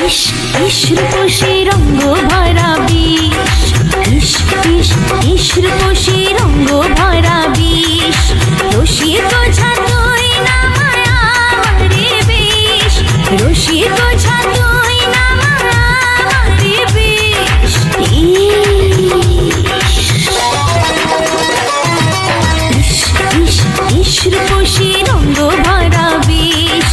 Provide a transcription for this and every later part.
ইস ইস রূপসী রঙ্গ ভরা বিষ, ইস ইস ইস রূপসী রঙ্গ ভরা বিষ, রসিক ঝাঁতুই না মায়া মারে বিষ, রসিক ঝাঁতুই না মায়া মারে বিষ। ইস ইস ইস রূপসী রঙ্গ ভরা বিষ,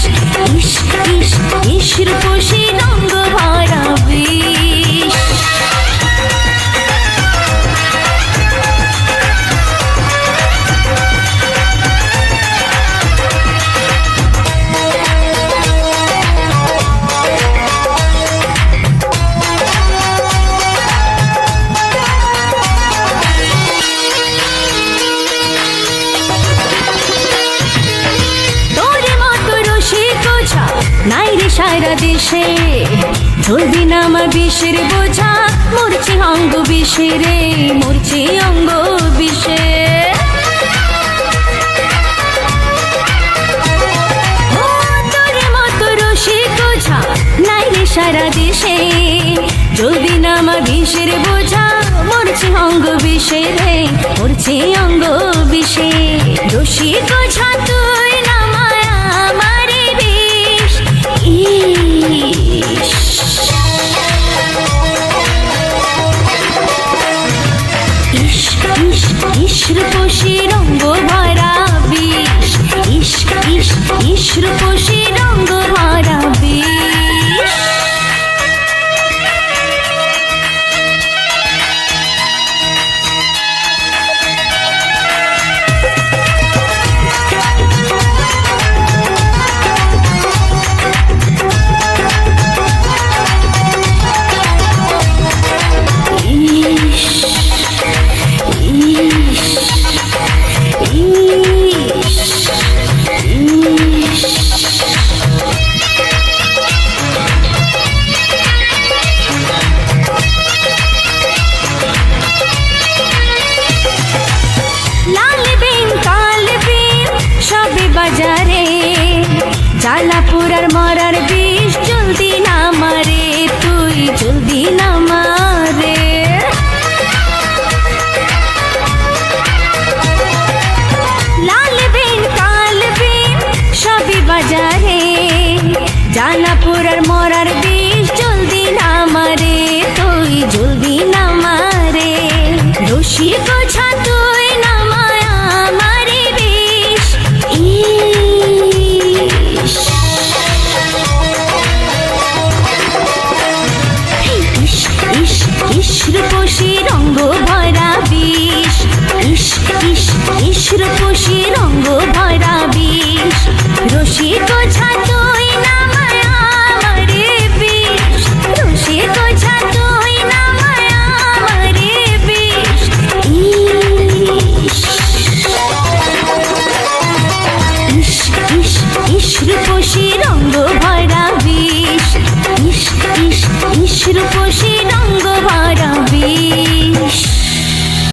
ইস ইস ইস রূপসী রঙ্গ ভরা বিষ। নাই রে সারা দেশে, ধরবি না আমার বিষের বোঝা, মরছি অঙ্গ বিষে রে, মরছি অঙ্গ বিষে। তোর মতো রসিক বোঝা নাই রে সারা দেশে, ধরবি না আমার বিষের বোঝা, মরছি অঙ্গ বিষে রে, মরছি অঙ্গ বিষে। রসিক বোঝা তুই না মায়া মারে বিষ। ইস ইস ইস ইস রূপসী রঙ্গ ভরা বিষ, ইস ইস ইস রূপসী রঙ্গ ভরা বিষ। বাজারে জ্বালাপুরার মরার বিষ, জলদি না মারে তুই, জলদি না মারে। লাল বিন কাল বিন সবই বাজারে, জ্বালাপুরার মরার বিষ, জলদি না মারে তুই, জলদি না মারে। রসিক ঝাঁতুই না মায়া মারে বিষ। ইস রূপসী রঙ্গ ভরা বিষ, ইস ইস ইস রূপসী রঙ্গ ভরা বিষ, রসিক ঝাঁতুই